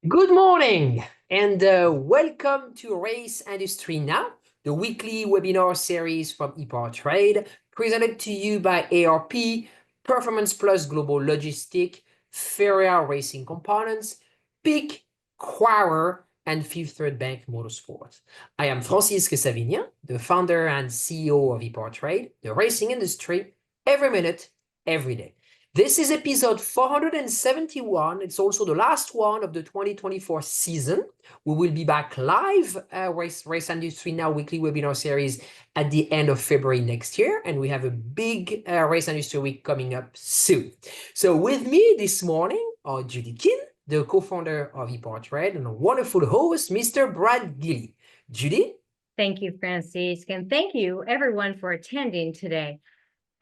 Good morning and welcome to Race Industry Now, the weekly webinar series from EPARTRADE, presented to you by ARP, Performance Plus Global Logistic, Ferrari Racing Components, Peak, Quower, and Fifth Third Bank Motorsports. I am Francis Savignan, the founder and CEO of EPARTRADE, the racing industry, every minute, every day. This is episode 471. It's also the last one of the 2024 season. We will be back live Race Industry Now weekly webinar series at the end of February next year. And we have a big Race Industry Week coming up soon. So with me this morning are Judy Kin, the co-founder of EPARTRADE, and a wonderful host, Mr. Brad Gilly. Judy? Thank you, Francis, and thank you everyone for attending today.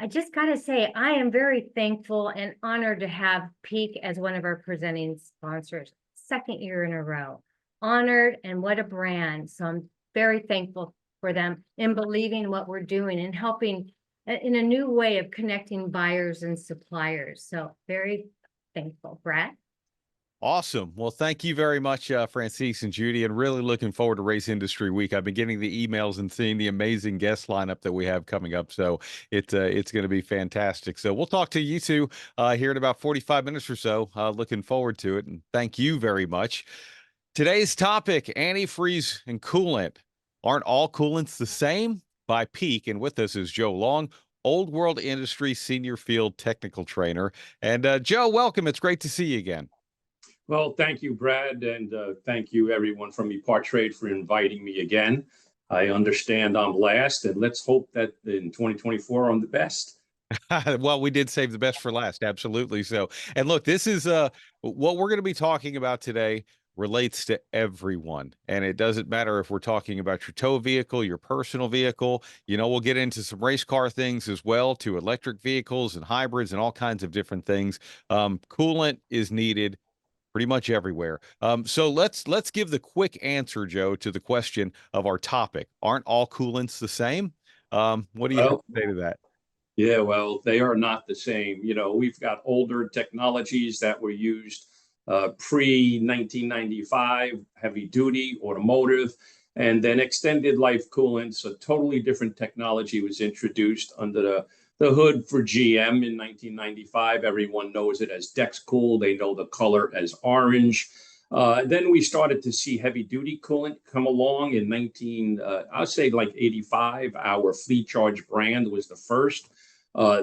I just got to say, I am very thankful and honored to have Peak as one of our presenting sponsors, second year in a row. Honored, and what a brand. So I'm very thankful for them in believing what we're doing and helping in a new way of connecting buyers and suppliers. So very thankful. Brad? Awesome. Well, thank you very much, Francis and Judy, and really looking forward to Race Industry Week. I've been getting the emails and seeing the amazing guest lineup that we have coming up, so it's going to be fantastic. So we'll talk to you two here in about 45 minutes or so. Looking forward to it, and thank you very much. Today's topic, antifreeze and coolant. Aren't all coolants the same? By Peak, and with us is Joe Long, Old World Industry Senior Field Technical Trainer. And Joe, welcome. It's great to see you again. Well, thank you, Brad, and thank you, everyone from EPARTRADE, for inviting me again. I understand I'm last, and let's hope that in 2024 I'm the best. Well, we did save the best for last, absolutely. So, and look, this is what we're going to be talking about today relates to everyone, and it doesn't matter if we're talking about your tow vehicle, your personal vehicle. We'll get into some race car things as well, to electric vehicles and hybrids and all kinds of different things. Coolant is needed pretty much everywhere. So let's give the quick answer, Joe, to the question of our topic. Aren't all coolants the same? What do you have to say to that? Yeah, well, they are not the same. We've got older technologies that were used pre-1995, heavy duty, automotive, and then extended life coolants. A totally different technology was introduced under the hood for GM in 1995. Everyone knows it as Dexcool. They know the color as orange. Then we started to see heavy duty coolant come along in I'll say like 85. Our Fleet Charge brand was the first.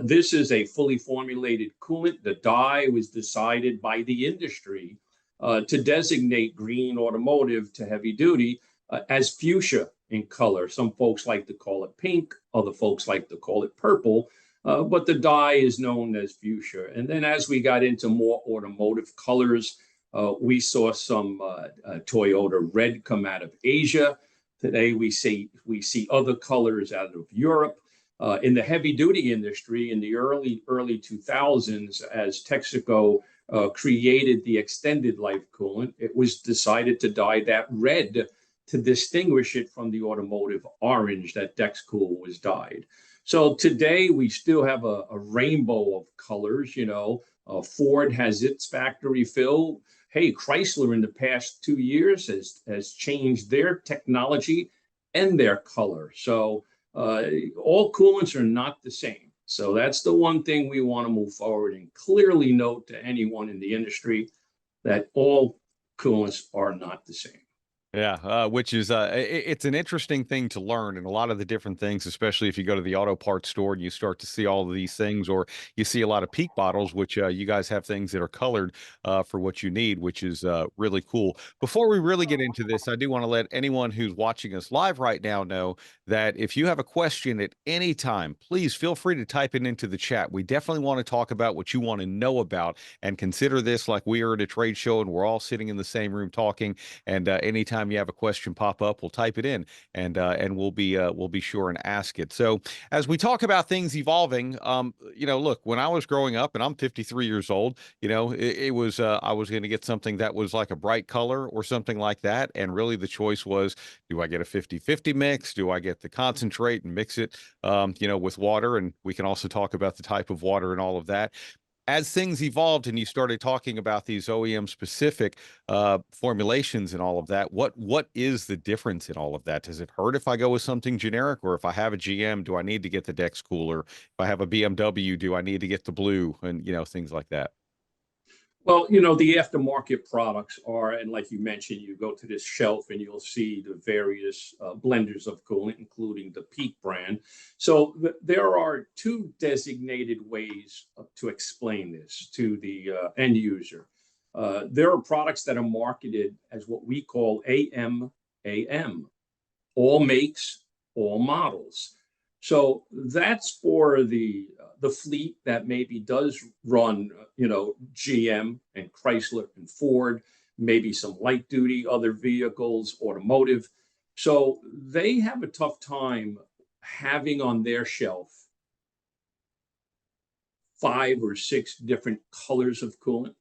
This is a fully formulated coolant. The dye was decided by the industry to designate green automotive to heavy duty as fuchsia in color. Some folks like to call it pink, other folks like to call it purple. But the dye is known as fuchsia. And then as we got into more automotive colors, we saw some Toyota red come out of Asia. Today we see other colors out of Europe. In the heavy duty industry in the early 2000s, as Texaco created the extended life coolant, it was decided to dye that red to distinguish it from the automotive orange that Dexcool was dyed. So today we still have a rainbow of colors. Ford has its factory fill. Hey, Chrysler in the past 2 years has changed their technology and their color. So all coolants are not the same. So that's the one thing we want to move forward and clearly note to anyone in the industry that all coolants are not the same. Yeah, which is it's an interesting thing to learn, and a lot of the different things, especially if you go to the auto parts store and you start to see all of these things, or you see a lot of Peak bottles, which you guys have things that are colored for what you need, which is really cool. Before we really get into this, I do want to let anyone who's watching us live right now know that if you have a question at any time, please feel free to type it into the chat. We definitely want to talk about what you want to know about, and consider this like we are at a trade show and we're all sitting in the same room talking. And anytime you have a question pop up, we'll type it in, and we'll be sure and ask it. So as we talk about things evolving, look, when I was growing up, and I'm 53 years old, it was I was going to get something that was like a bright color or something like that, and really the choice was, do I get a 50-50 mix? Do I get the concentrate and mix it with water? And we can also talk about the type of water and all of that. as things evolved and you started talking about these OEM specific formulations and all of that, what is the difference in all of that? Does it hurt if I go with something generic, or if I have a GM, do I need to get the Dex cooler? If I have a BMW, do I need to get the blue, and things like that? Well, the aftermarket products are, and like you mentioned, you go to this shelf and you'll see the various blenders of coolant, including the Peak brand. So there are two designated ways to explain this to the end user. There are products that are marketed as what we call AM, all makes, all models. So that's for the fleet that maybe does run, GM and Chrysler and Ford, maybe some light duty, other vehicles, automotive. So they have a tough time having on their shelf 5 or 6 different colors of coolant.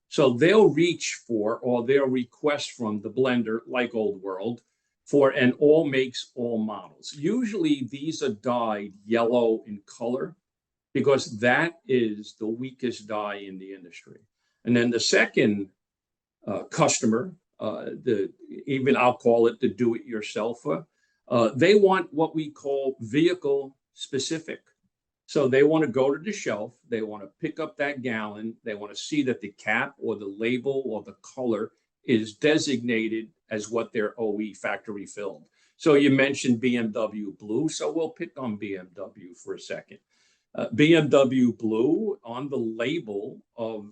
So they'll reach for, or they'll request from the blender, like Old World, for an all makes, all models. Usually these are dyed yellow in color because that is the weakest dye in the industry. And then the second customer, even I'll call it the do-it-yourselfer, they want what we call vehicle specific. So they want to go to the shelf, they want to pick up that gallon, they want to see that the cap or the label or the color is designated as what their OE factory filled. So you mentioned BMW blue, so we'll pick on BMW for a second. BMW blue on the label of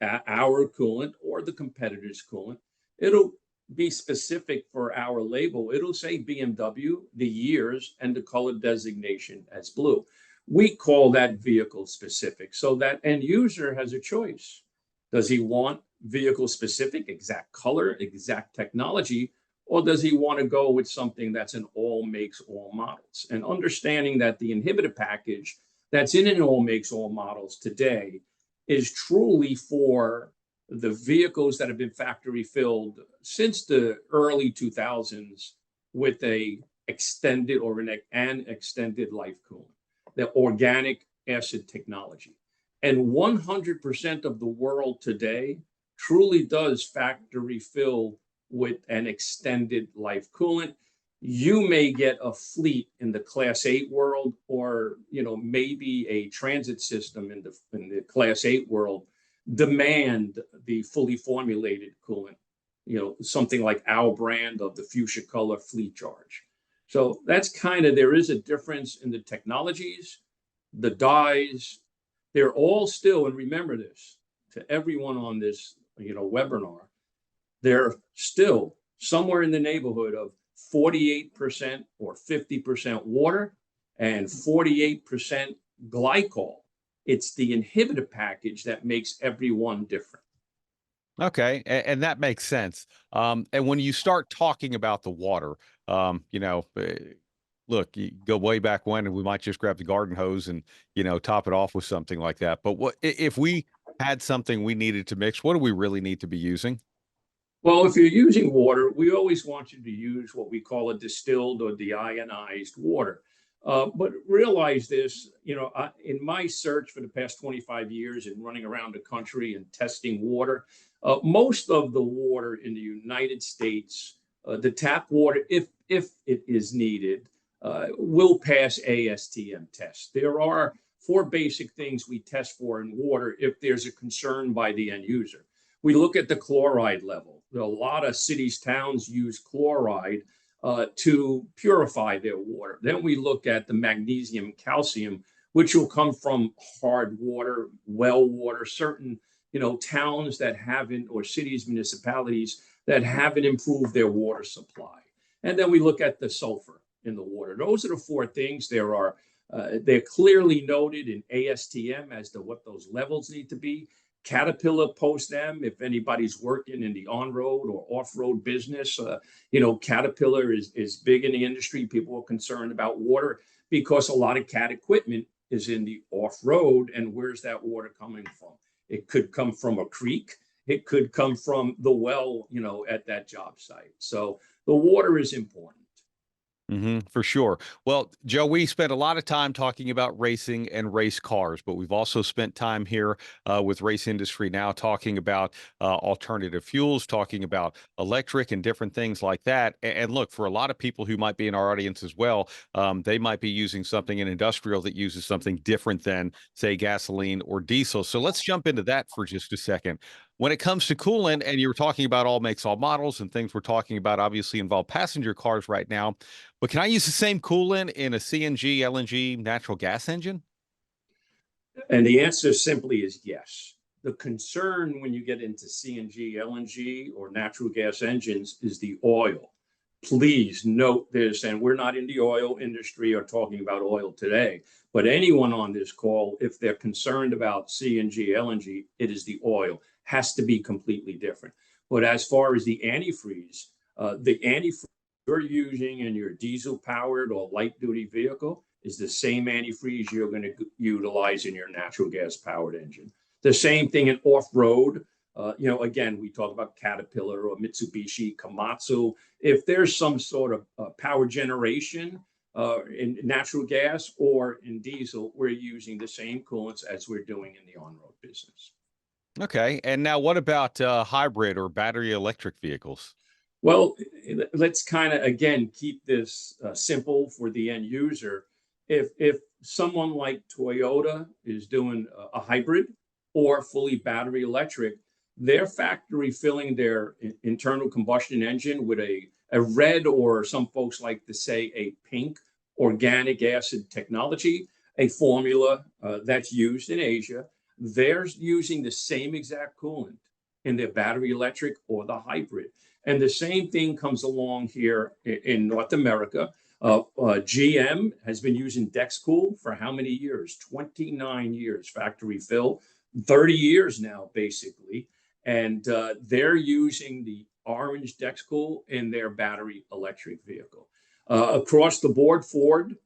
our coolant or the competitor's coolant, it'll be specific for our label. It'll say BMW, the years, and the color designation as blue. We call that vehicle specific. So that end user has a choice. Does he want vehicle specific, exact color, exact technology, or does he want to go with something that's an all makes, all models? And understanding that the inhibitor package that's in an all makes, all models today is truly for the vehicles that have been factory filled since the early 2000s with a extended or an extended life coolant, the organic acid technology. And 100% of the world today truly does factory fill with an extended life coolant. You may get a fleet in the Class 8 world, or maybe a transit system in the Class 8 world demand the fully formulated coolant, something like our brand of the fuchsia color fleet charge. So that's there is a difference in the technologies, the dyes. They're all still, and remember this, to everyone on this webinar, they're still somewhere in the neighborhood of 48% or 50% water and 48% glycol. It's the inhibitor package that makes everyone different. Okay, and that makes sense. And when you start talking about the water, look, you go way back when, and we might just grab the garden hose and top it off with something like that. But what if we had something we needed to mix? What do we really need to be using? Well, if you're using water, we always want you to use what we call a distilled or deionized water. But realize this, in my search for the past 25 years and running around the country and testing water, most of the water in the United States, the tap water, if it is needed, will pass ASTM tests. There are 4 basic things we test for in water if there's a concern by the end user. We look at the chloride level. A lot of cities, towns use chloride to purify their water. Then we look at the magnesium, calcium, which will come from hard water, well water, certain towns that haven't, or cities, municipalities that haven't improved their water supply. And then we look at the sulfur in the water. Those are the 4 things. They're clearly noted in ASTM as to what those levels need to be. Caterpillar posts them. If anybody's working in the on-road or off-road business, Caterpillar is big in the industry. People are concerned about water because a lot of Cat equipment is in the off-road. And where's that water coming from? It could come from a creek. It could come from the well, at that job site. So the water is important. For sure. Well, Joe, we spent a lot of time talking about racing and race cars, but we've also spent time here with Race Industry Now talking about alternative fuels, talking about electric and different things like that. And look, for a lot of people who might be in our audience as well, they might be using something in industrial that uses something different than, say, gasoline or diesel. So let's jump into that for just a second. When it comes to coolant, and you were talking about all makes, all models, and things we're talking about obviously involve passenger cars right now. But can I use the same coolant in a CNG, LNG, natural gas engine? And the answer simply is yes. The concern when you get into CNG, LNG, or natural gas engines is the oil. Please note this, and we're not in the oil industry or talking about oil today, but anyone on this call, if they're concerned about CNG, LNG, it is the oil. Has to be completely different. But as far as the antifreeze you're using in your diesel-powered or light-duty vehicle is the same antifreeze you're going to utilize in your natural gas-powered engine. The same thing in off-road. Again, we talk about Caterpillar or Mitsubishi, Komatsu. If there's some sort of power generation in natural gas or in diesel, we're using the same coolants as we're doing in the on-road business. Okay. And now what about hybrid or battery electric vehicles? Well, let's kind of, again, keep this simple for the end user. If someone like Toyota is doing a hybrid or fully battery electric, they're factory filling their internal combustion engine with a red, or some folks like to say a pink, organic acid technology, a formula that's used in Asia. They're using the same exact coolant in their battery electric or the hybrid. And the same thing comes along here in North America. GM has been using Dexcool for how many years? 29 years, factory fill, 30 years now, basically. And they're using the orange Dexcool in their battery electric vehicle. Across the board, Ford,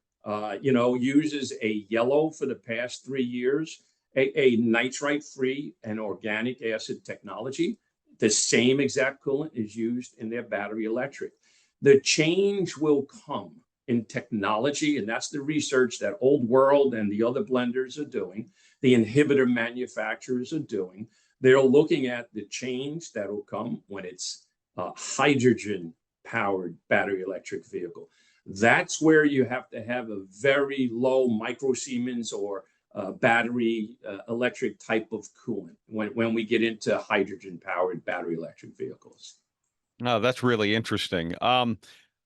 uses a yellow for the past 3 years, a nitrite-free and organic acid technology. The same exact coolant is used in their battery electric. The change will come in technology, and that's the research that Old World and the other blenders are doing, the inhibitor manufacturers are doing. They're looking at the change that will come when it's a hydrogen-powered battery electric vehicle. That's where you have to have a very low micro Siemens or battery electric type of coolant when we get into hydrogen-powered battery electric vehicles. No, that's really interesting.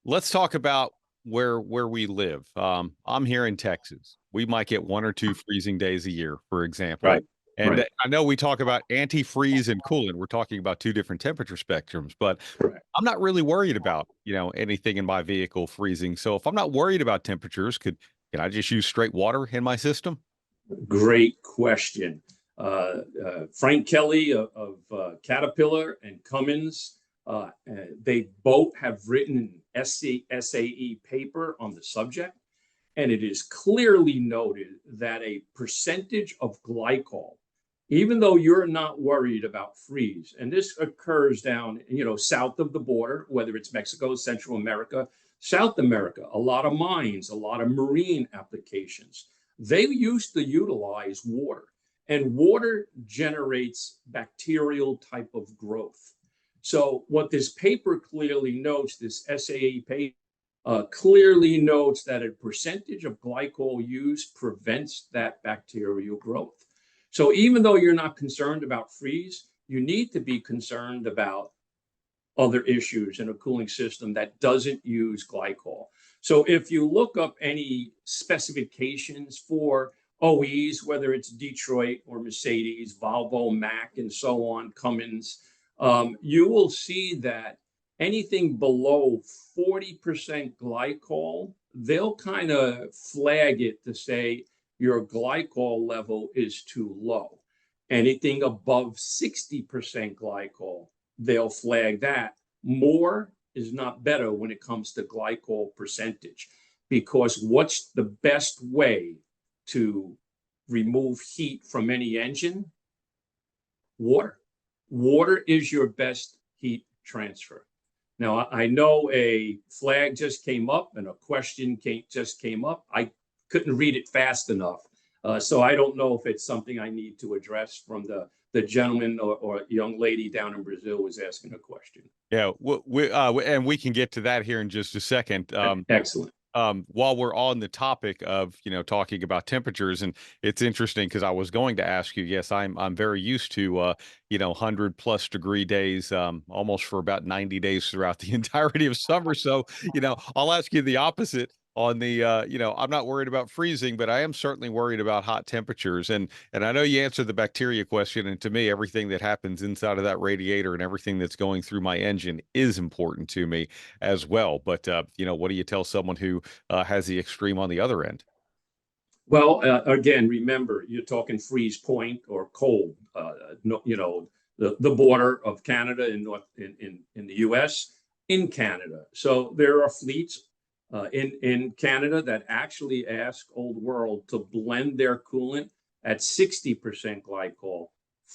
Let's talk about where we live. I'm here in Texas. We might get 1 or 2 freezing days a year, for example. Right. And Right. I know we talk about antifreeze and coolant. We're talking about 2 different temperature spectrums, but Correct. I'm not really worried about, anything in my vehicle freezing. So if I'm not worried about temperatures, can I just use straight water in my system? Great question. Frank Kelly of Caterpillar and Cummins, they both have written an SAE paper on the subject, and it is clearly noted that a percentage of glycol, even though you're not worried about freeze, and this occurs down, south of the border, whether it's Mexico, Central America, South America, a lot of mines, a lot of marine applications. They used to utilize water, and water generates bacterial type of growth. So what this paper clearly notes, this SAE paper, clearly notes that a percentage of glycol use prevents that bacterial growth. So even though you're not concerned about freeze, you need to be concerned about other issues in a cooling system that doesn't use glycol. So if you look up any specifications for OEs, whether it's Detroit or Mercedes, Volvo, Mack, and so on, Cummins, you will see that anything below 40% glycol, they'll kind of flag it to say your glycol level is too low. Anything above 60% glycol, they'll flag that. More is not better when it comes to glycol percentage, because what's the best way to remove heat from any engine? Water. Water is your best heat transfer. Now, I know a flag just came up and a question just came up. I couldn't read it fast enough. So I don't know if it's something I need to address from the gentleman or young lady down in Brazil was asking a question. Yeah, and we can get to that here in just a second. Excellent. While we're on the topic of, talking about temperatures, and it's interesting because I was going to ask you, yes, I'm very used to 100+ degree days, almost for about 90 days throughout the entirety of summer. So, I'll ask you the opposite on the I'm not worried about freezing, but I am certainly worried about hot temperatures. And I know you answered the bacteria question, and to me, everything that happens inside of that radiator and everything that's going through my engine is important to me as well. But what do you tell someone who has the extreme on the other end? Well, again, remember, you're talking freeze point or cold. The border of Canada and in the U.S. in Canada. So there are fleets in Canada that actually ask Old World to blend their coolant at 60% glycol,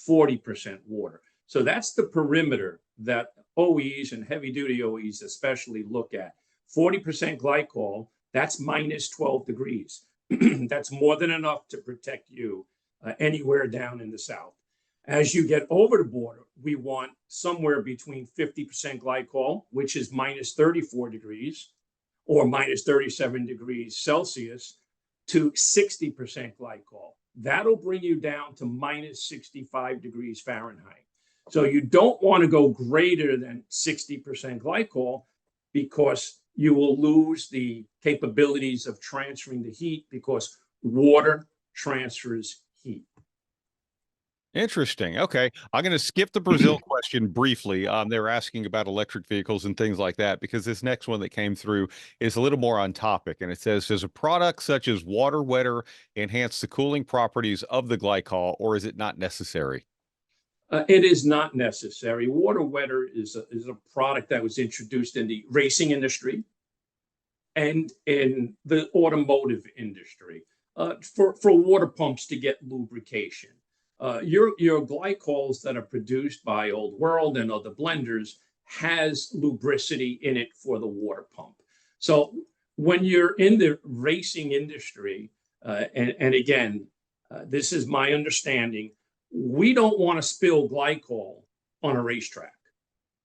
40% water. So that's the perimeter that OEs and heavy duty OEs especially look at. 40% glycol, that's minus 12 degrees. That's more than enough to protect you anywhere down in the South. As you get over the border, we want somewhere between 50% glycol, which is minus 34 degrees, or minus 37 degrees Celsius, to 60% glycol. That'll bring you down to minus 65 degrees Fahrenheit. So you don't want to go greater than 60% glycol because you will lose the capabilities of transferring the heat because water transfers heat. Interesting. Okay. I'm going to skip the Brazil question briefly. They were asking about electric vehicles and things like that, because this next one that came through is a little more on topic. And it says, does a product such as water wetter enhance the cooling properties of the glycol, or is it not necessary? It is not necessary. Water wetter is a product that was introduced in the racing industry and in the automotive industry for water pumps to get lubrication. Your glycols that are produced by Old World and other blenders has lubricity in it for the water pump. So when you're in the racing industry, and again, this is my understanding, we don't want to spill glycol on a racetrack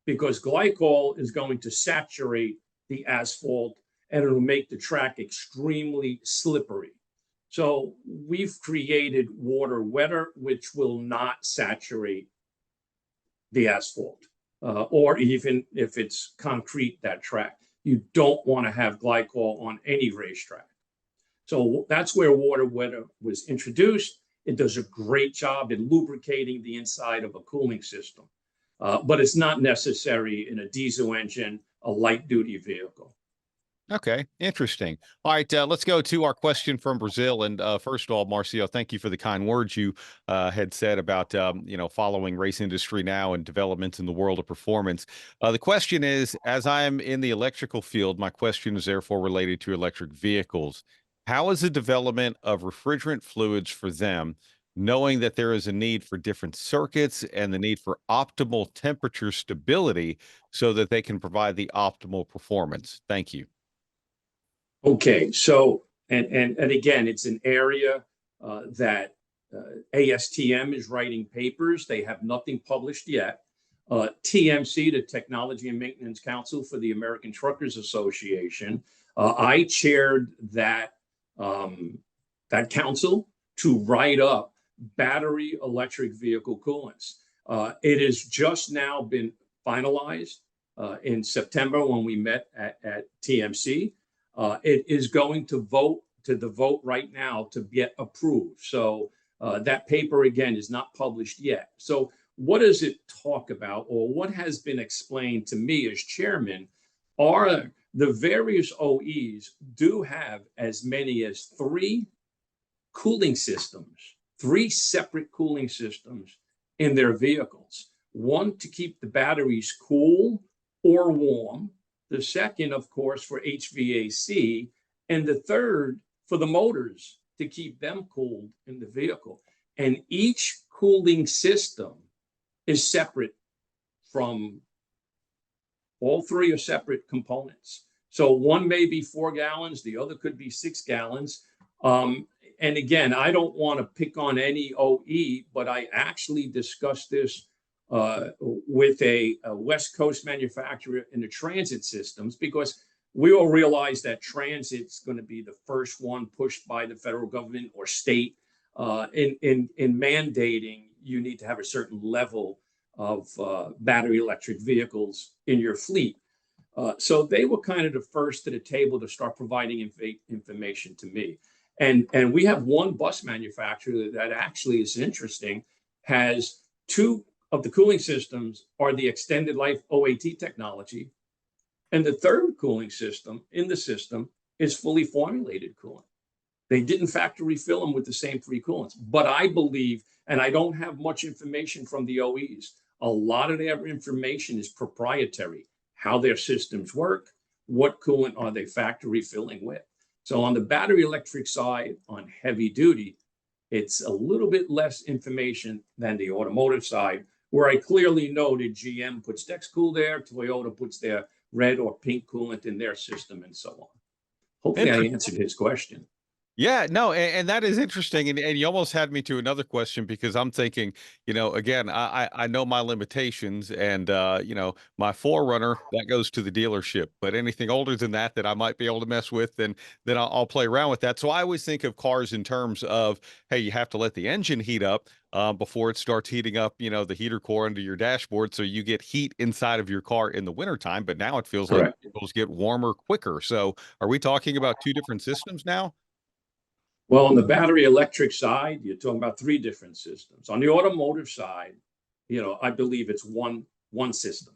because glycol is going to saturate the asphalt and it'll make the track extremely slippery. So we've created water wetter, which will not saturate the asphalt, or even if it's concrete, that track. You don't want to have glycol on any racetrack. So that's where water wetter was introduced. It does a great job in lubricating the inside of a cooling system, but it's not necessary in a diesel engine, a light duty vehicle. Okay, interesting. All right, let's go to our question from Brazil. And first of all, Marcio, thank you for the kind words you had said about following race industry now and developments in the world of performance. The question is, as I'm in the electrical field, my question is therefore related to electric vehicles. How is the development of refrigerant fluids for them, knowing that there is a need for different circuits and the need for optimal temperature stability so that they can provide the optimal performance? Thank you. Okay, so and again, it's an area that ASTM is writing papers. They have nothing published yet. TMC, the Technology and Maintenance Council for the American Truckers Association, I chaired that council to write up battery electric vehicle coolants. It has just now been finalized in September when we met at TMC. It is going to the vote right now to get approved. So that paper, again, is not published yet. So what does it talk about, or what has been explained to me as chairman, are the various OEs do have as many as 3 cooling systems, 3 separate cooling systems in their vehicles. One to keep the batteries cool or warm. The second, of course, for HVAC, and the third for the motors to keep them cooled in the vehicle. And each cooling system is separate from All three are separate components. So one may be 4 gallons, the other could be 6 gallons. And again, I don't want to pick on any OE, but I actually discussed this with a West Coast manufacturer in the transit systems, because we all realize that transit's going to be the first one pushed by the federal government or state in mandating you need to have a certain level of battery electric vehicles in your fleet. So they were kind of the first to the table to start providing information to me. And we have one bus manufacturer that actually is interesting, has 2 of the cooling systems are the extended life OAT technology. And the third cooling system in the system is fully formulated coolant. They didn't factory fill them with the same 3 coolants. But I believe, and I don't have much information from the OEs, a lot of their information is proprietary, how their systems work, what coolant are they factory filling with. So on the battery electric side, on heavy duty, it's a little bit less information than the automotive side, where I clearly know that GM puts Dexcool there, Toyota puts their red or pink coolant in their system, and so on. Hopefully I answered his question. Yeah, no, and that is interesting, and you almost had me to another question, because I'm thinking, again, I know my limitations, and my Forerunner that goes to the dealership, but anything older than that I might be able to mess with, then I'll play around with that. So I always think of cars in terms of, hey, you have to let the engine heat up before it starts heating up, the heater core under your dashboard, so you get heat inside of your car in the wintertime. But now it feels like vehicles get warmer quicker. So are we talking about 2 different systems now? Well, on the battery electric side, you're talking about 3 different systems. On the automotive side, I believe it's one system.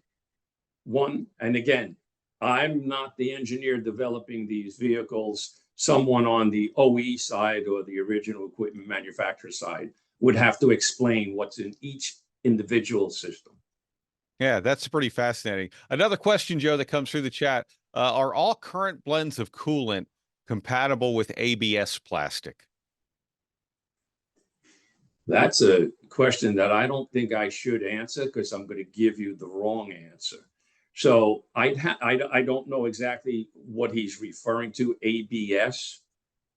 And again, I'm not the engineer developing these vehicles. Someone on the OE side or the original equipment manufacturer side would have to explain what's in each individual system. Yeah, that's pretty fascinating. Another question, Joe, that comes through the chat. Are all current blends of coolant compatible with ABS plastic? That's a question that I don't think I should answer, because I'm going to give you the wrong answer. So I don't know exactly what he's referring to, ABS.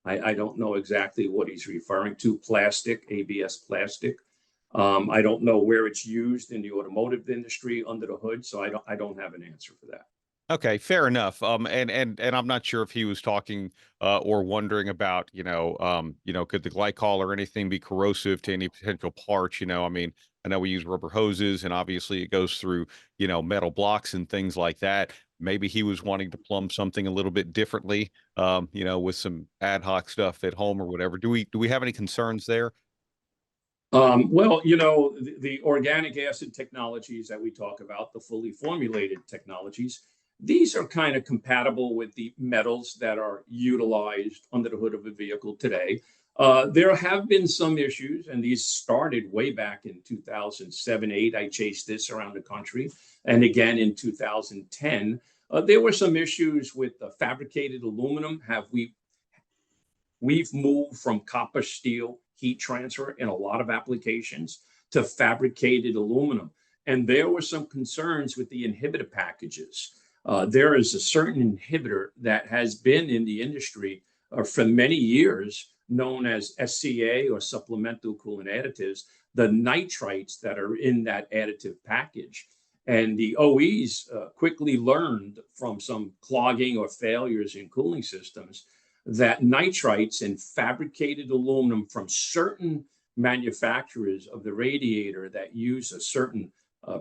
I don't know exactly what he's referring to, plastic, ABS plastic. I don't know where it's used in the automotive industry under the hood, so I don't have an answer for that. Okay, fair enough. And I'm not sure if he was talking or wondering about, could the glycol or anything be corrosive to any potential parts? I mean, I know we use rubber hoses, and obviously it goes through, metal blocks and things like that. Maybe he was wanting to plumb something a little bit differently, with some ad hoc stuff at home or whatever. Do we have any concerns there? Well, the organic acid technologies that we talk about, the fully formulated technologies, these are kind of compatible with the metals that are utilized under the hood of a vehicle today. There have been some issues, and these started way back in 2007-8. I chased this around the country. And again, in 2010, there were some issues with the fabricated aluminum. We've moved from copper steel heat transfer in a lot of applications to fabricated aluminum. And there were some concerns with the inhibitor packages. There is a certain inhibitor that has been in the industry for many years, known as SCA, or supplemental coolant additives, the nitrites that are in that additive package. And the OEs quickly learned from some clogging or failures in cooling systems that nitrites and fabricated aluminum from certain manufacturers of the radiator that use a certain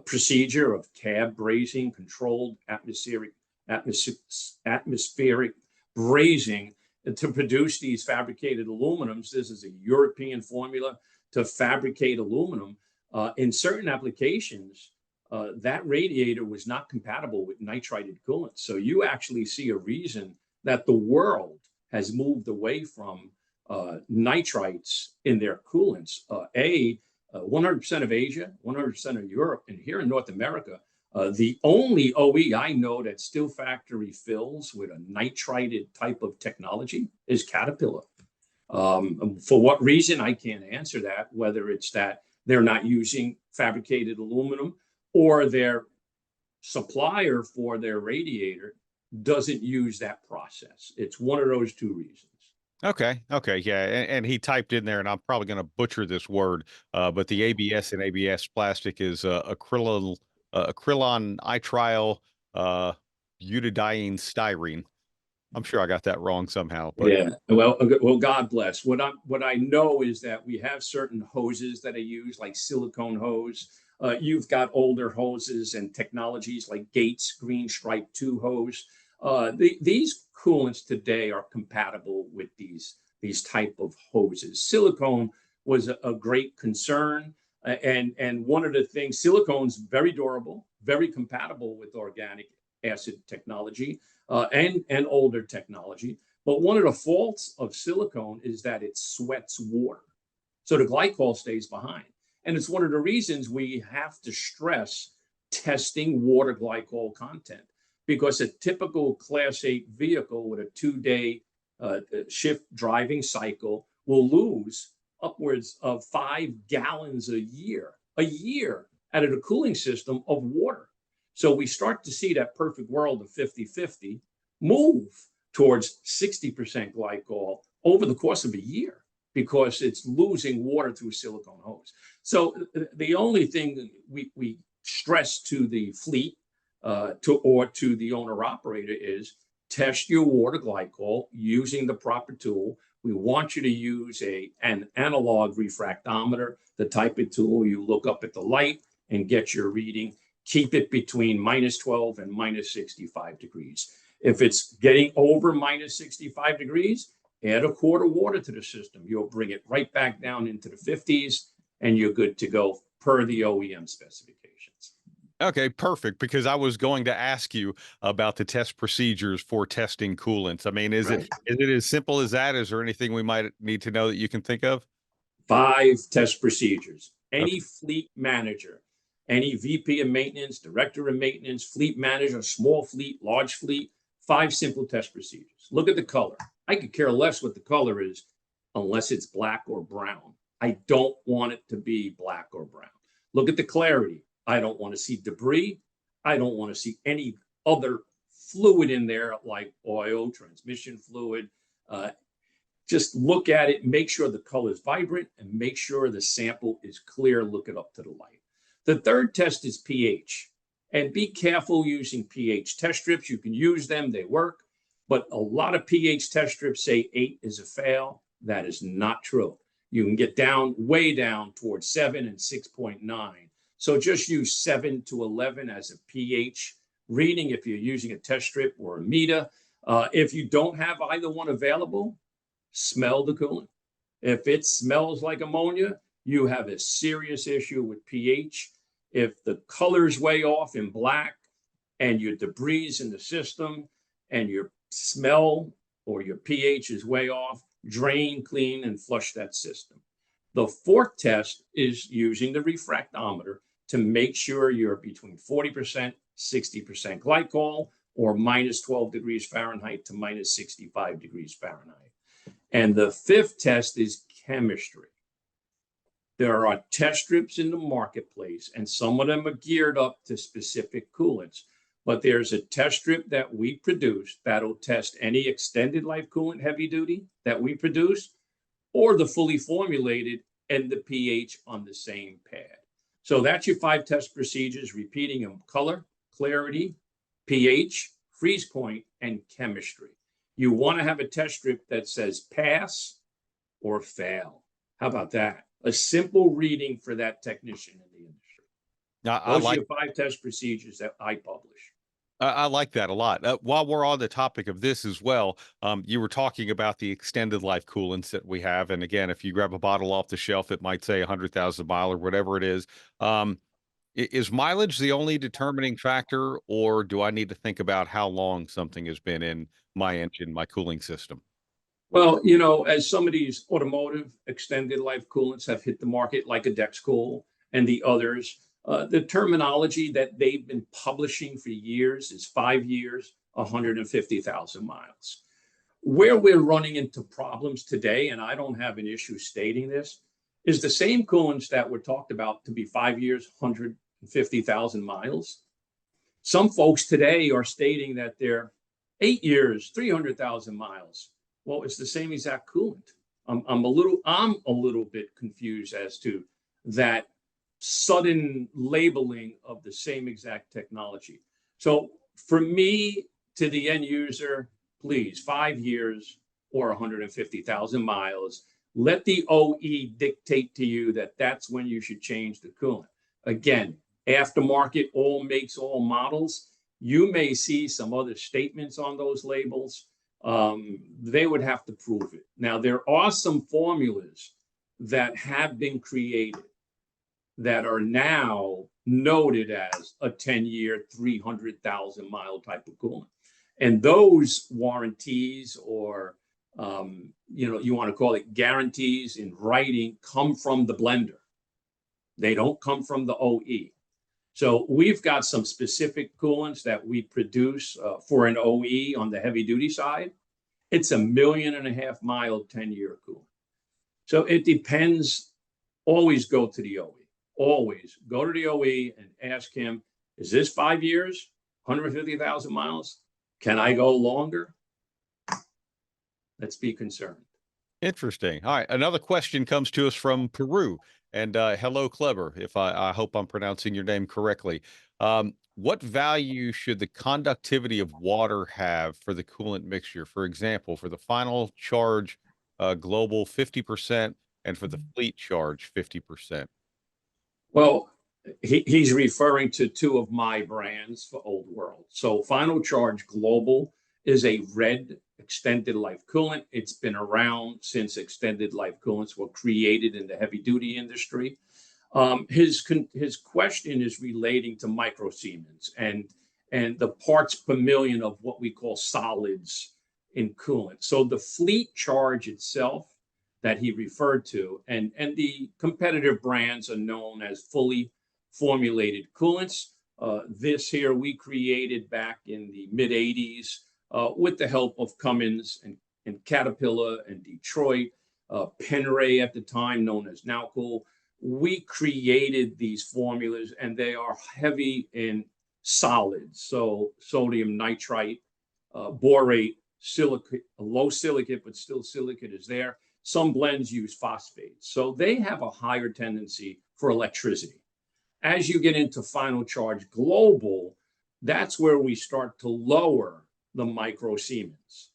procedure of cab brazing, controlled atmospheric brazing, to produce these fabricated aluminums. This is a European formula to fabricate aluminum. In certain applications, that radiator was not compatible with nitrated coolant. So you actually see a reason that the world has moved away from nitrites in their coolants. 100% of Asia, 100% of Europe, and here in North America, the only OE I know that still factory fills with a nitrated type of technology is Caterpillar. For what reason, I can't answer that, whether it's that they're not using fabricated aluminum, or they're supplier for their radiator doesn't use that process. It's one of those two reasons. Okay. Okay. Yeah. And he typed in there, and I'm probably going to butcher this word, but the ABS and ABS plastic is acrylon nitrile uh, butadiene styrene. I'm sure I got that wrong somehow, but Yeah. Well, God bless. What I know is that we have certain hoses that are used, like silicone hose. You've got older hoses and technologies like Gates Green Stripe 2 hose. These coolants today are compatible with these type of hoses. Silicone was a great concern, and one of the things, silicone's very durable, very compatible with organic acid technology, and older technology. But one of the faults of silicone is that it sweats water. So the glycol stays behind. And it's one of the reasons we have to stress testing water glycol content, because a typical Class 8 vehicle with a 2-day shift driving cycle will lose upwards of 5 gallons a year out of the cooling system of water. So we start to see that perfect world of 50-50 move towards 60% glycol over the course of a year, because it's losing water through silicone hose. So the only thing we stress to the fleet to the owner operator is test your water glycol using the proper tool. We want you to use an analog refractometer, the type of tool you look up at the light and get your reading. Keep it between -12 and -65 degrees. If it's getting over -65 degrees, add a quart of water to the system. You'll bring it right back down into the 50s, and you're good to go per the OEM specifications. okay, perfect. Because I was going to ask you about the test procedures for testing coolants. I mean, Right. is it as simple as that? Is there anything we might need to know that you can think of? 5 test procedures. Okay. Any fleet manager, any VP of maintenance, director of maintenance, fleet manager, small fleet, large fleet, 5 simple test procedures. Look at the color. I could care less what the color is unless it's black or brown. I don't want it to be black or brown. Look at the clarity. I don't want to see debris. I don't want to see any other fluid in there like oil, transmission fluid. Just look at it, make sure the color is vibrant, and make sure the sample is clear. Look it up to the light. The third test is pH. And be careful using pH test strips. You can use them, they work. But a lot of pH test strips say 8 is a fail. That is not true. You can get down, way down towards 7 and 6.9. So just use 7 to 11 as a pH reading if you're using a test strip or a meter. If you don't have either one available, smell the coolant. If it smells like ammonia, you have a serious issue with pH. If the color's way off in black and your debris is in the system and your smell or your pH is way off, drain, clean, and flush that system. The fourth test is using the refractometer to make sure you're between 40%, 60% glycol, or -12 degrees Fahrenheit to -65 degrees Fahrenheit. And the fifth test is chemistry. There are test strips in the marketplace, and some of them are geared up to specific coolants. But there's a test strip that we produce that'll test any extended life coolant heavy duty that we produce, or the fully formulated and the pH on the same pad. So that's your 5 test procedures, repeating them: color, clarity, pH, freeze point, and chemistry. You want to have a test strip that says pass or fail. How about that? A simple reading for that technician in the industry. Those are your 5 test procedures that I publish. I like that a lot. While we're on the topic of this as well, you were talking about the extended life coolants that we have. And again, if you grab a bottle off the shelf, it might say 100,000 mile or whatever it is. Is mileage the only determining factor, or do I need to think about how long something has been in my engine, my cooling system? Well, as some of these automotive extended life coolants have hit the market, like a Dexcool and the others, the terminology that they've been publishing for years is 5 years, 150,000 miles. Where we're running into problems today, and I don't have an issue stating this, is the same coolants that were talked about to be 5 years, 150,000 miles. Some folks today are stating that they're 8 years, 300,000 miles. Well, it's the same exact coolant. I'm a little bit confused as to that sudden labeling of the same exact technology. So for me, to the end user, please, 5 years or 150,000 miles. Let the OE dictate to you that that's when you should change the coolant. Again, aftermarket, all makes, all models. You may see some other statements on those labels. They would have to prove it. Now, there are some formulas that have been created that are now noted as a 10-year, 300,000 mile type of coolant. And those warranties or, you want to call it guarantees in writing come from the blender. They don't come from the OE. So we've got some specific coolants that we produce for an OE on the heavy duty side. It's 1.5 million mile, 10-year coolant. So it depends. Always go to the OE. Always go to the OE and ask him, is this 5 years, 150,000 miles? Can I go longer? Let's be concerned. Interesting. All right. Another question comes to us from Peru. And hello, Clever, if I hope I'm pronouncing your name correctly. What value should the conductivity of water have for the coolant mixture? For example, for the final charge, global 50%, and for the fleet charge, 50%. Well, he's referring to two of my brands for Old World. So Final Charge Global is a red extended life coolant. It's been around since extended life coolants were created in the heavy duty industry. His question is relating to micro Siemens and the parts per million of what we call solids in coolant. So the fleet charge itself that he referred to, and the competitive brands are known as fully formulated coolants. This here we created back in the mid 80s with the help of Cummins and Caterpillar and Detroit, Penray at the time known as Nowcool. We created these formulas and they are heavy in solids. So sodium nitrite, borate, silicate, low silicate, but still silicate is there. Some blends use phosphates. So they have a higher tendency for electricity. As you get into Final Charge Global, that's where we start to lower the micro Siemens.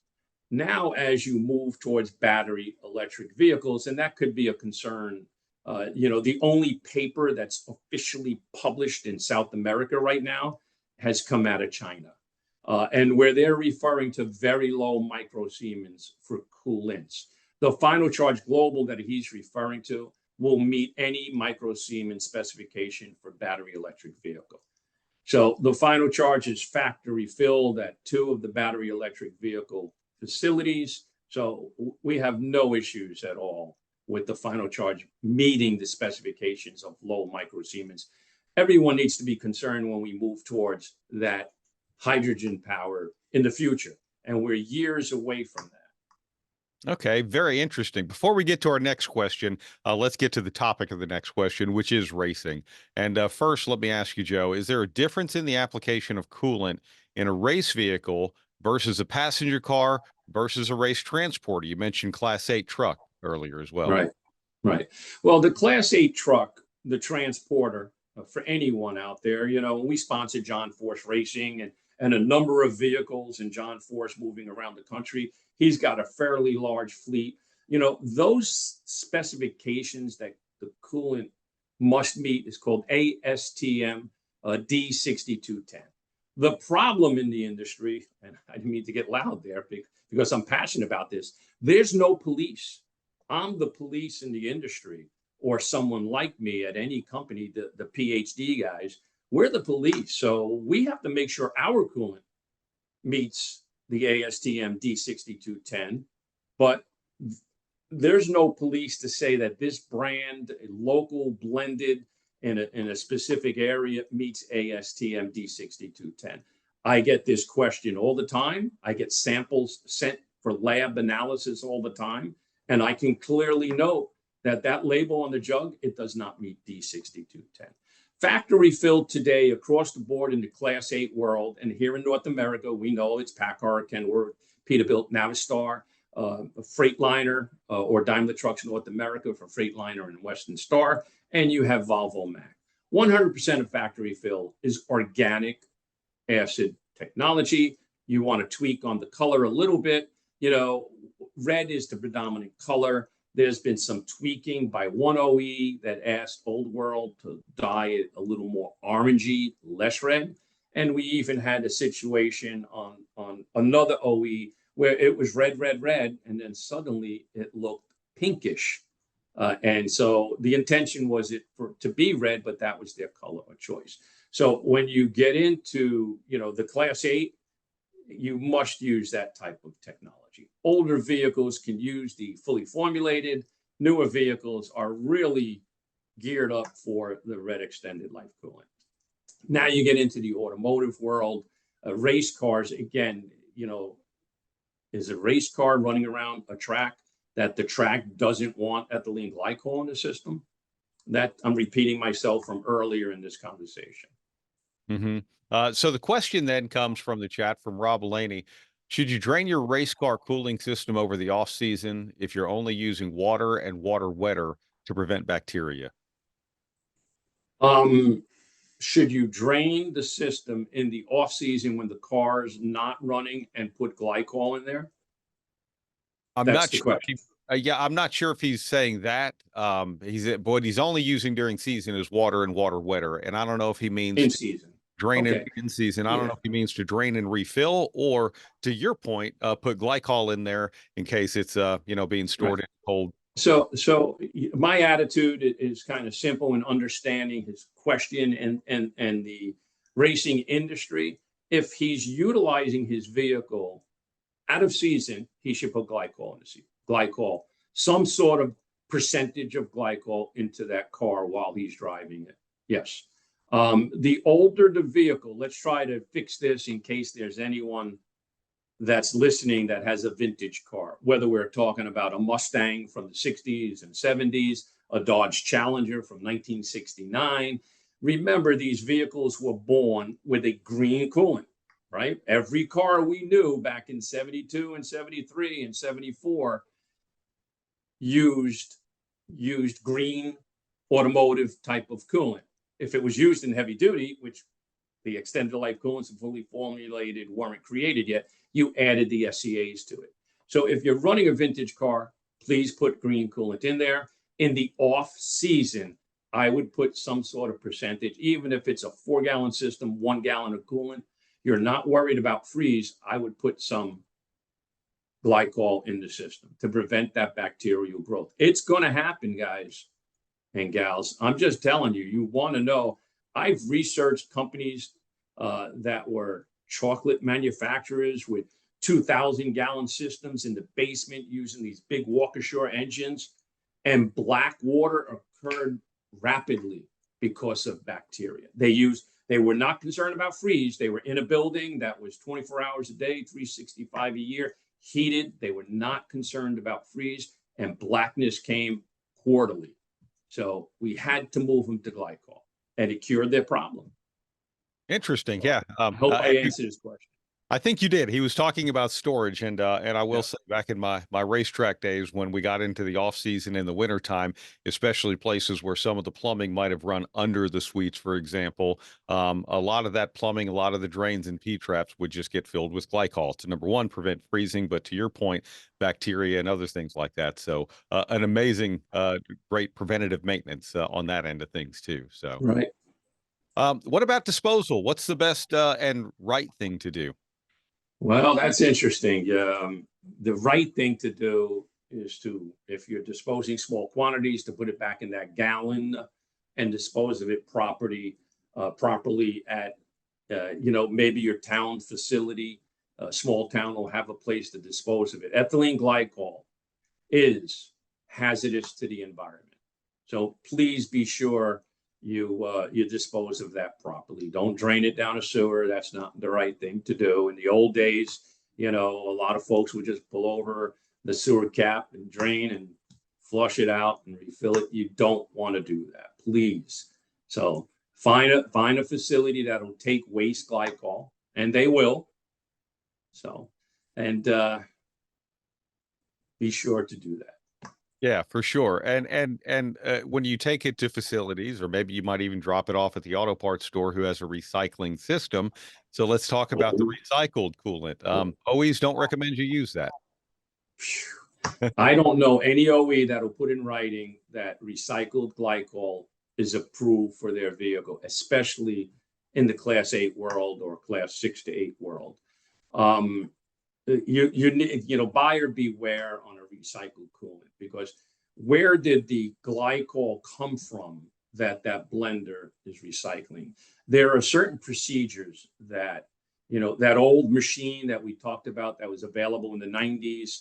Now, as you move towards battery electric vehicles, and that could be a concern, the only paper that's officially published in South America right now has come out of China. And where they're referring to very low micro Siemens for coolants. The Final Charge Global that he's referring to will meet any micro Siemens specification for battery electric vehicle. So the Final Charge is factory filled at 2 of the battery electric vehicle facilities. So we have no issues at all with the Final Charge meeting the specifications of low micro Siemens. Everyone needs to be concerned when we move towards that hydrogen power in the future. And we're years away from that. Okay, very interesting. Before we get to our next question, let's get to the topic of the next question, which is racing. And first, let me ask you, Joe, is there a difference in the application of coolant in a race vehicle versus a passenger car versus a race transporter? You mentioned Class 8 truck earlier as well. Right. Well, the Class 8 truck, the transporter, for anyone out there, we sponsor John Force Racing and a number of vehicles and John Force moving around the country. He's got a fairly large fleet. Those specifications that the coolant must meet is called ASTM D6210. The problem in the industry, and I didn't mean to get loud there because I'm passionate about this, there's no police. I'm the police in the industry, or someone like me at any company, the PhD guys, we're the police. So we have to make sure our coolant meets the ASTM D6210, but there's no police to say that this brand, local, blended in a specific area, meets ASTM D6210. I get this question all the time. I get samples sent for lab analysis all the time, and I can clearly note that label on the jug, it does not meet D6210. Factory filled today across the board in the Class 8 world, and here in North America, we know it's PACCAR, Kenworth, Peterbilt, Navistar, Freightliner, or Daimler Trucks North America for Freightliner and Western Star, and you have Volvo Mac. 100% of factory fill is organic acid technology. You want to tweak on the color a little bit. You know, red is the predominant color. There's been some tweaking by one OE that asked Old World to dye it a little more orangey, less red. And we even had a situation on another OE where it was red, red, red, and then suddenly it looked pinkish. And so the intention was to be red, but that was their color of choice. So when you get into, you know, the Class 8, you must use that type of technology. Older vehicles can use the fully formulated. Newer vehicles are really geared up for the red extended life coolant. Now you get into the automotive world. Race cars, again, you know, is a race car running around a track that the track doesn't want ethylene glycol in the system? That I'm repeating myself from earlier in this conversation. So the question then comes from the chat from Rob Laney. Should you drain your race car cooling system over the off season if you're only using water and water wetter to prevent bacteria? Should you drain the system in the off season when the car's not running and put glycol in there? I'm That's not the sure. question. Yeah, I'm not sure if he's saying that. What he's only using during season is water and water wetter, and I don't know if he means In season. drain Okay. in season. I don't know if he means to drain and refill, or to your point, put glycol in there in case it's being stored in cold. So my attitude is kind of simple in understanding his question and the racing industry. If he's utilizing his vehicle out of season, he should put glycol in the season. Glycol, some sort of percentage of glycol into that car while he's driving it. Yes. The older the vehicle, let's try to fix this in case there's anyone that's listening that has a vintage car, whether we're talking about a Mustang from the 60s and 70s, a Dodge Challenger from 1969. Remember, these vehicles were born with a green coolant, right? Every car we knew back in 72 and 73 and 74 used green automotive type of coolant. If it was used in heavy duty, which the extended life coolants and fully formulated weren't created yet, you added the SCAs to it. So if you're running a vintage car, please put green coolant in there. In the off season, I would put some sort of percentage, even if it's a 4-gallon system, 1 gallon of coolant. You're not worried about freeze. I would put some glycol in the system to prevent that bacterial growth. It's going to happen, guys and gals. I'm just telling you, you want to know. I've researched companies that were chocolate manufacturers with 2,000-gallon systems in the basement using these big Waukesha engines, and black water occurred rapidly because of bacteria. They were not concerned about freeze. They were in a building that was 24 hours a day, 365 a year, heated. They were not concerned about freeze, and blackness came quarterly. So we had to move them to glycol, and it cured their problem. Interesting. Yeah. I hope I answered his question. I think you did. He was talking about storage, and I will say, back in my racetrack days, when we got into the off season in the wintertime, especially places where some of the plumbing might have run under the suites, for example, a lot of that plumbing, a lot of the drains and P-traps would just get filled with glycol to, number one, prevent freezing, but to your point, bacteria and other things like that. So an amazing, great preventative maintenance on that end of things too. So right. What about disposal? What's the best and right thing to do? Well, that's interesting. The right thing to do is to, if you're disposing small quantities, to put it back in that gallon and dispose of it properly at, maybe your town facility. A small town will have a place to dispose of it. Ethylene glycol is hazardous to the environment. So please be sure you dispose of that properly. Don't drain it down a sewer. That's not the right thing to do. In the old days, a lot of folks would just pull over the sewer cap and drain and flush it out and refill it. You don't want to do that, please. So Find a facility that'll take waste glycol, and they will. So, and be sure to do that. Yeah, for sure. And when you take it to facilities, or maybe you might even drop it off at the auto parts store who has a recycling system. So let's talk about the recycled coolant. Always don't recommend you use that. I don't know any OE that'll put in writing that recycled glycol is approved for their vehicle, especially in the Class 8 world or Class 6 to 8 world. You know, buyer beware on a recycled coolant, because where did the glycol come from that blender is recycling? There are certain procedures that, you know, that old machine that we talked about that was available in the 90s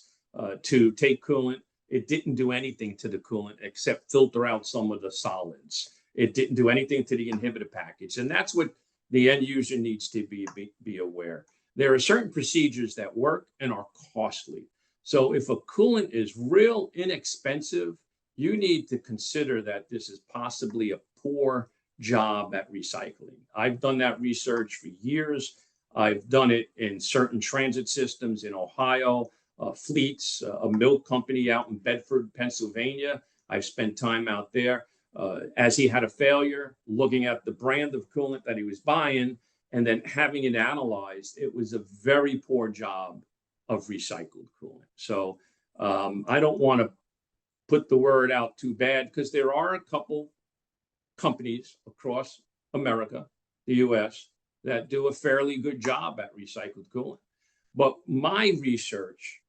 to take coolant, it didn't do anything to the coolant except filter out some of the solids. It didn't do anything to the inhibitor package. And that's what the end user needs to be aware. There are certain procedures that work and are costly. So if a coolant is real inexpensive, you need to consider that this is possibly a poor job at recycling. I've done that research for years. I've done it in certain transit systems in Ohio, Fleets, a milk company out in Bedford, Pennsylvania. I've spent time out there. As he had a failure, looking at the brand of coolant that he was buying, and then having it analyzed, it was a very poor job of recycled coolant. So I don't want to put the word out too bad, because there are a couple companies across America, the US, that do a fairly good job at recycled coolant. But my research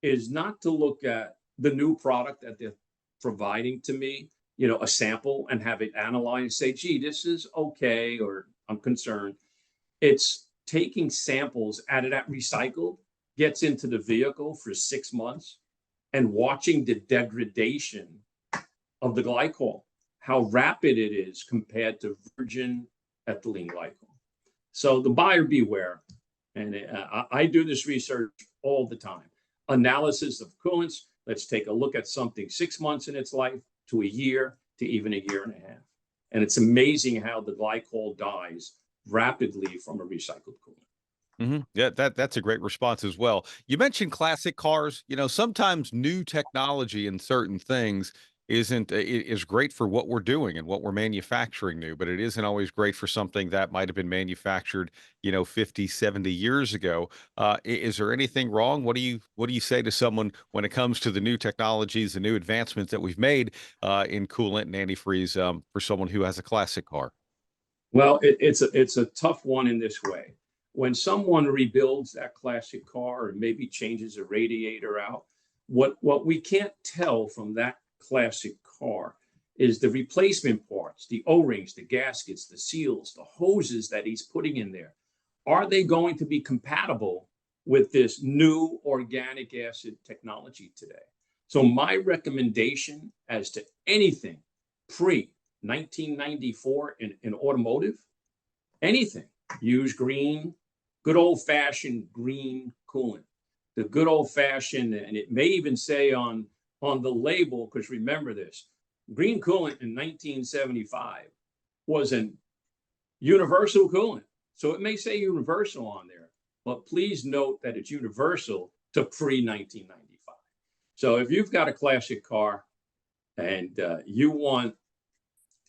is not to look at the new product that they're providing to me, you know, a sample, and have it analyzed and say, gee, this is okay, or I'm concerned. It's taking samples out of that recycled, gets into the vehicle for 6 months, and watching the degradation of the glycol, how rapid it is compared to virgin ethylene glycol. So the buyer beware. And I do this research all the time. Analysis of coolants. Let's take a look at something 6 months in its life to a year to even a year and a half. And it's amazing how the glycol dies rapidly from a recycled coolant. Yeah, that's a great response as well. You mentioned classic cars. You know, sometimes new technology in certain things is great for what we're doing and what we're manufacturing new, but it isn't always great for something that might have been manufactured, you know, 50, 70 years ago. Is there anything wrong? What do you say to someone when it comes to the new technologies, the new advancements that we've made in coolant and antifreeze for someone who has a classic car? Well, it's a tough one in this way. When someone rebuilds that classic car or maybe changes a radiator out, what we can't tell from that classic car is the replacement parts, the O-rings, the gaskets, the seals, the hoses that he's putting in there. Are they going to be compatible with this new organic acid technology today? So my recommendation as to anything pre-1994 in automotive, anything, use green, good old-fashioned green coolant. The good old-fashioned, and it may even say on the label, because remember this, green coolant in 1975 was an universal coolant. So it may say universal on there, but please note that it's universal to pre-1995. So if you've got a classic car and you want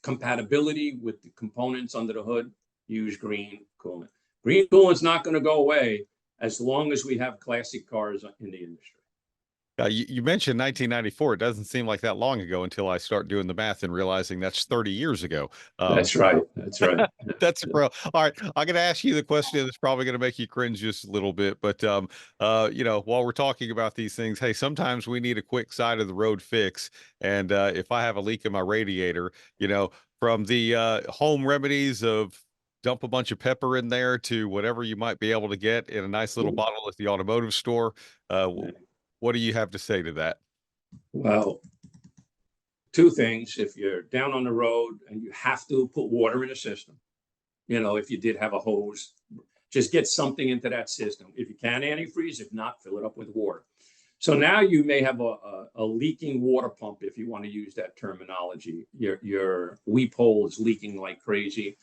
compatibility with the components under the hood, use green coolant. Green coolant's not going to go away as long as we have classic cars in the industry. You mentioned 1994. It doesn't seem like that long ago until I start doing the math and realizing that's 30 years ago. That's right. That's right. That's bro. All right, I'm going to ask you the question that's probably going to make you cringe just a little bit, but you know, while we're talking about these things, hey, sometimes we need a quick side of the road fix, and if I have a leak in my radiator, you know, from the home remedies of dump a bunch of pepper in there to whatever you might be able to get in a nice little bottle at the automotive store. What do you have to say to that? Well, two things. If you're down on the road and you have to put water in a system, you know, if you did have a hose, just get something into that system. If you can, antifreeze. If not, fill it up with water. So now you may have a leaking water pump, if you want to use that terminology. Your weep hole is leaking like crazy.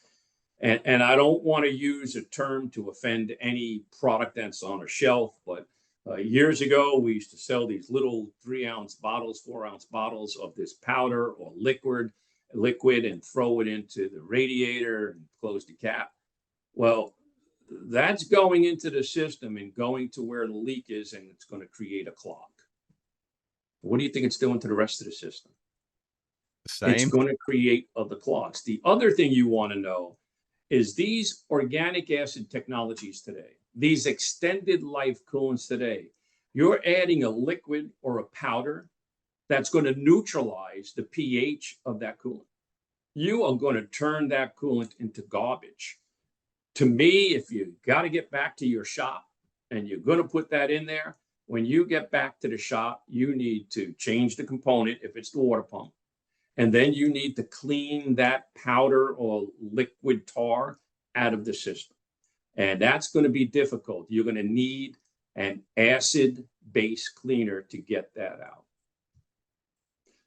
And I don't want to use a term to offend any product that's on a shelf, but years ago, we used to sell these little 3-ounce bottles, 4-ounce bottles of this powder or liquid and throw it into the radiator and close the cap. Well, that's going into the system and going to where the leak is, and it's going to create a clog. What do you think it's doing to the rest of the system? Same. It's going to create other clogs. The other thing you want to know is these organic acid technologies today, these extended life coolants today, you're adding a liquid or a powder that's going to neutralize the pH of that coolant. You are going to turn that coolant into garbage. To me, if you got to get back to your shop and you're going to put that in there, when you get back to the shop, you need to change the component if it's the water pump. And then you need to clean that powder or liquid tar out of the system. And that's going to be difficult. You're going to need an acid-based cleaner to get that out.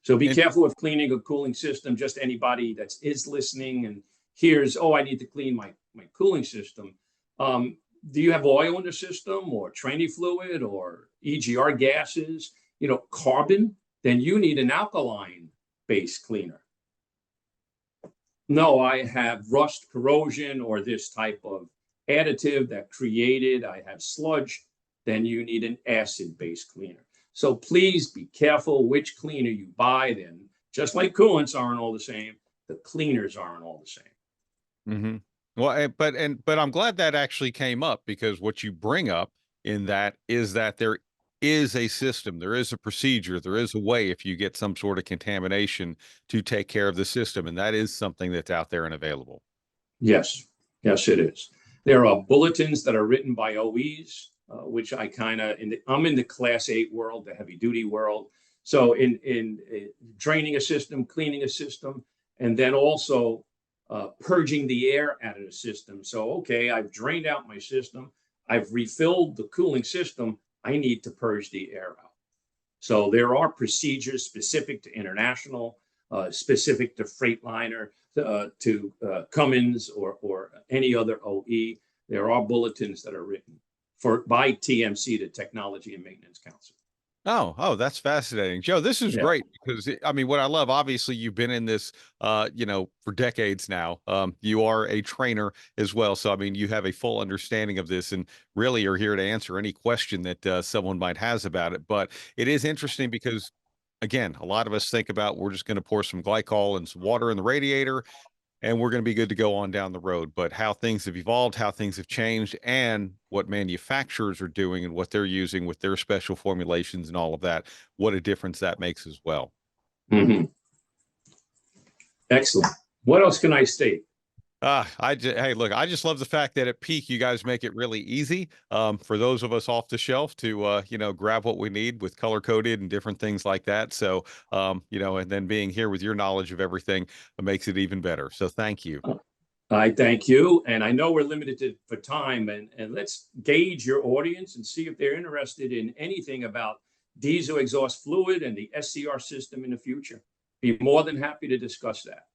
So be careful with cleaning a cooling system. Just anybody that is listening and hears, oh, I need to clean my cooling system. Do you have oil in the system or tranny fluid or EGR gases, carbon? Then you need an alkaline-based cleaner. No, I have rust corrosion or this type of additive that created, I have sludge, then you need an acid-based cleaner. So please be careful which cleaner you buy. Then, just like coolants aren't all the same, the cleaners aren't all the same. Mm-hmm. Well, but I'm glad that actually came up, because what you bring up in that is that there is a system, there is a procedure, there is a way if you get some sort of contamination to take care of the system, and that is something that's out there and available. Yes, yes, it is. There are bulletins that are written by OEs, which I I'm in the Class 8 world, the heavy duty world. So in draining a system, cleaning a system, and then also purging the air out of the system. So, okay, I've drained out my system, I've refilled the cooling system, I need to purge the air out. So there are procedures specific to international, specific to Freightliner, to Cummins or any other OE. There are bulletins that are written by TMC, the Technology and Maintenance Council. Oh, that's fascinating, Joe. This is great because what I love, obviously, you've been in this, for decades now. You are a trainer as well, so you have a full understanding of this, and really are here to answer any question that someone might has about it. But it is interesting because, again, a lot of us think about we're just going to pour some glycol and some water in the radiator, and we're going to be good to go on down the road. But how things have evolved, how things have changed, and what manufacturers are doing and what they're using with their special formulations and all of that, what a difference that makes as well. Mm-hmm. Excellent. What else can I state? Hey, look, I just love the fact that at Peak, you guys make it really easy for those of us off the shelf to, grab what we need with color coded and different things like that. So, and then being here with your knowledge of everything makes it even better. So thank you. I thank you. And I know we're limited for time, and let's gauge your audience and see if they're interested in anything about diesel exhaust fluid and the SCR system in the future. Be more than happy to discuss that.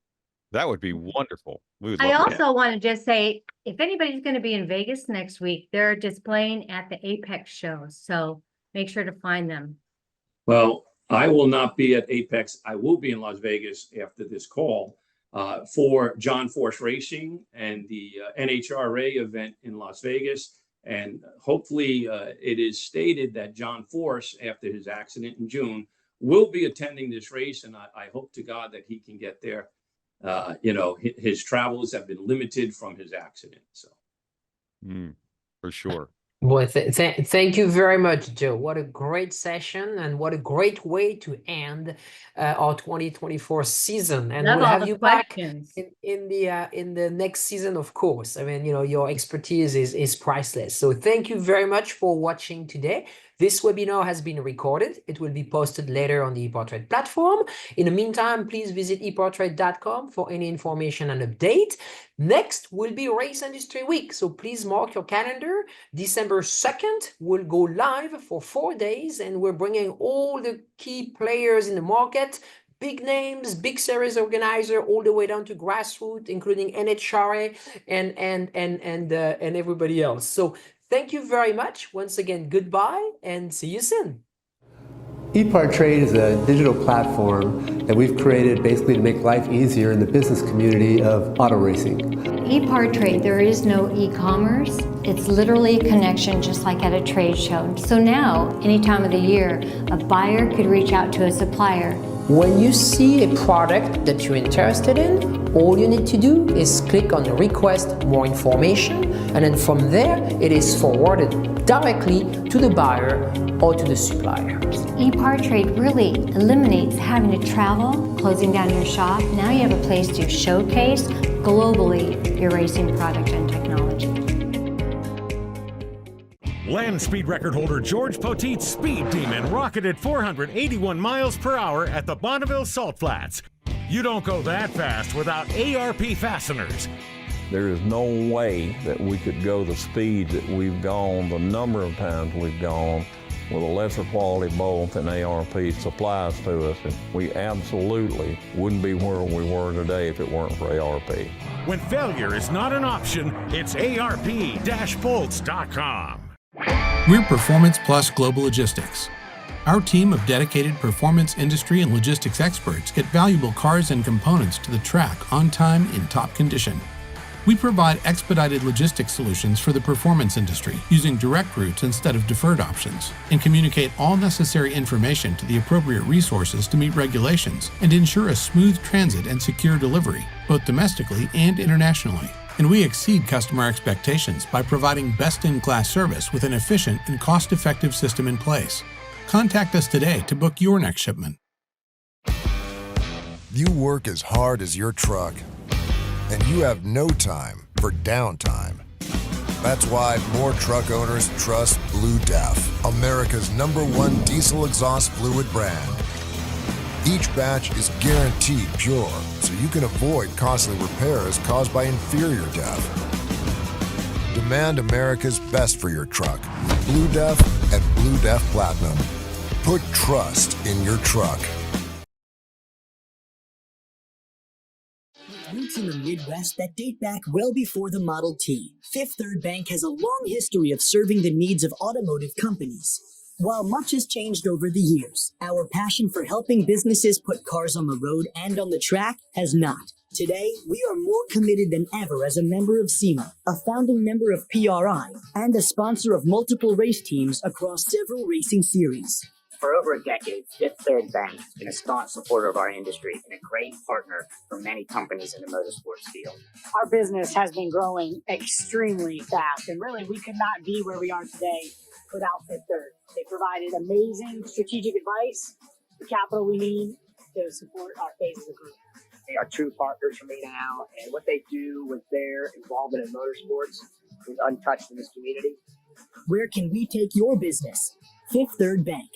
That would be wonderful. I also want to just say, if anybody's going to be in Vegas next week, they're displaying at the Apex show. So make sure to find them. Well, I will not be at Apex. I will be in Las Vegas after this call for John Force Racing and the NHRA event in Las Vegas. And hopefully it is stated that John Force, after his accident in June, will be attending this race. And I hope to God that he can get there. His travels have been limited from his accident. So, for sure. Well, thank you very much, Joe. What a great session, and what a great way to end our 2024 season. And we'll have you back in the next season, of course. Your expertise is priceless. So thank you very much for watching today. This webinar has been recorded. It will be posted later on the EPARTRADE platform. In the meantime, please visit EPARTRADE.com for any information and update. Next will be Race Industry Week, so please mark your calendar. December 2nd, we'll go live for 4 days, and we're bringing all the key players in the market, big names, big series organizer, all the way down to grassroots, including NHRA and everybody else. So thank you very much. Once again, goodbye and see you soon. EPARTRADE is a digital platform that we've created basically to make life easier in the business community of auto racing. EPARTRADE, there is no e-commerce. It's literally a connection just like at a trade show. So now, any time of the year, a buyer could reach out to a supplier. When you see a product that you're interested in, all you need to do is click on request more information, and then from there it is forwarded directly to the buyer or to the supplier. EPARTRADE really eliminates having to travel, closing down your shop. Now you have a place to showcase globally your racing product and technology. Land speed record holder George Poteet's Speed Demon rocketed 481 miles per hour at the Bonneville Salt Flats. You don't go that fast without ARP fasteners. There is no way that we could go the speed that we've gone, the number of times we've gone, with a lesser quality bolt than ARP supplies to us. And we absolutely wouldn't be where we were today if it weren't for ARP. When failure is not an option, it's ARP-bolts.com. We're Performance Plus Global Logistics. Our team of dedicated performance industry and logistics experts get valuable cars and components to the track on time in top condition. We provide expedited logistics solutions for the performance industry using direct routes instead of deferred options, and communicate all necessary information to the appropriate resources to meet regulations and ensure a smooth transit and secure delivery, both domestically and internationally. And we exceed customer expectations by providing best-in-class service with an efficient and cost-effective system in place. Contact us today to book your next shipment. You work as hard as your truck, and you have no time for downtime. That's why more truck owners trust Blue Def, America's #1 diesel exhaust fluid brand. Each batch is guaranteed pure, so you can avoid costly repairs caused by inferior DEF. Demand America's best for your truck. Blue Def and Blue Def Platinum. Put trust in your truck. Roots in the Midwest that date back well before the Model T, Fifth Third Bank has a long history of serving the needs of automotive companies. While much has changed over the years, our passion for helping businesses put cars on the road and on the track has not. Today, we are more committed than ever as a member of SEMA, a founding member of PRI, and a sponsor of multiple race teams across several racing series. For over a decade, Fifth Third Bank has been a staunch supporter of our industry and a great partner for many companies in the motorsports field. Our business has been growing extremely fast, and really we could not be where we are today without Fifth Third. They provided amazing strategic advice, the capital we need to support our phase as a group. They are true partners for me now, and what they do with their involvement in motorsports is untouched in this community. Where can we take your business? Fifth Third Bank.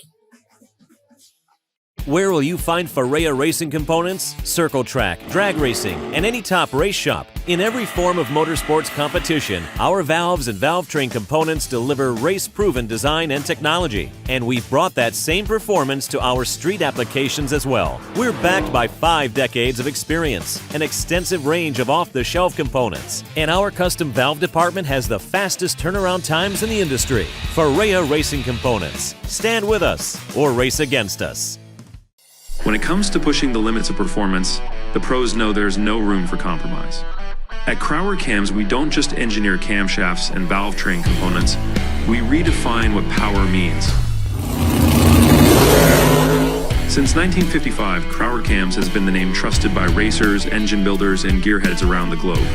Where will you find Farea Racing components, circle track, drag racing, and any top race shop? In every form of motorsports competition, our valves and valve train components deliver race-proven design and technology. And we've brought that same performance to our street applications as well. We're backed by 5 decades of experience, an extensive range of off-the-shelf components, and our custom valve department has the fastest turnaround times in the industry. Farea Racing components. Stand with us or race against us. When it comes to pushing the limits of performance, the pros know there's no room for compromise. At Crowder Cams, we don't just engineer camshafts and valve train components, we redefine what power means. Since 1955, Crowder Cams has been the name trusted by racers, engine builders, and gearheads around the globe.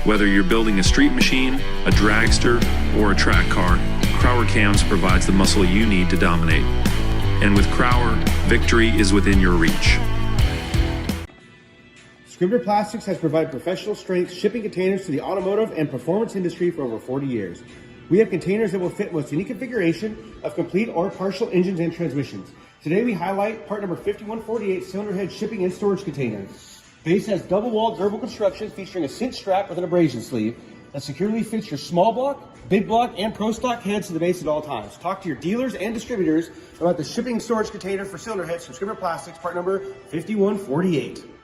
Whether you're building a street machine, a dragster, or a track car, Crowder Cams provides the muscle you need to dominate. And with Crowder, victory is within your reach. Scribner Plastics has provided professional strength shipping containers to the automotive and performance industry for over 40 years. We have containers that will fit most any configuration of complete or partial engines and transmissions. Today we highlight part number 5148 cylinder head shipping and storage container. Base has double-walled durable construction featuring a cinch strap with an abrasion sleeve that securely fits your small block, big block, and pro stock heads to the base at all times. Talk to your dealers and distributors about the shipping storage container for cylinder heads from Scribner Plastics, part number 5148.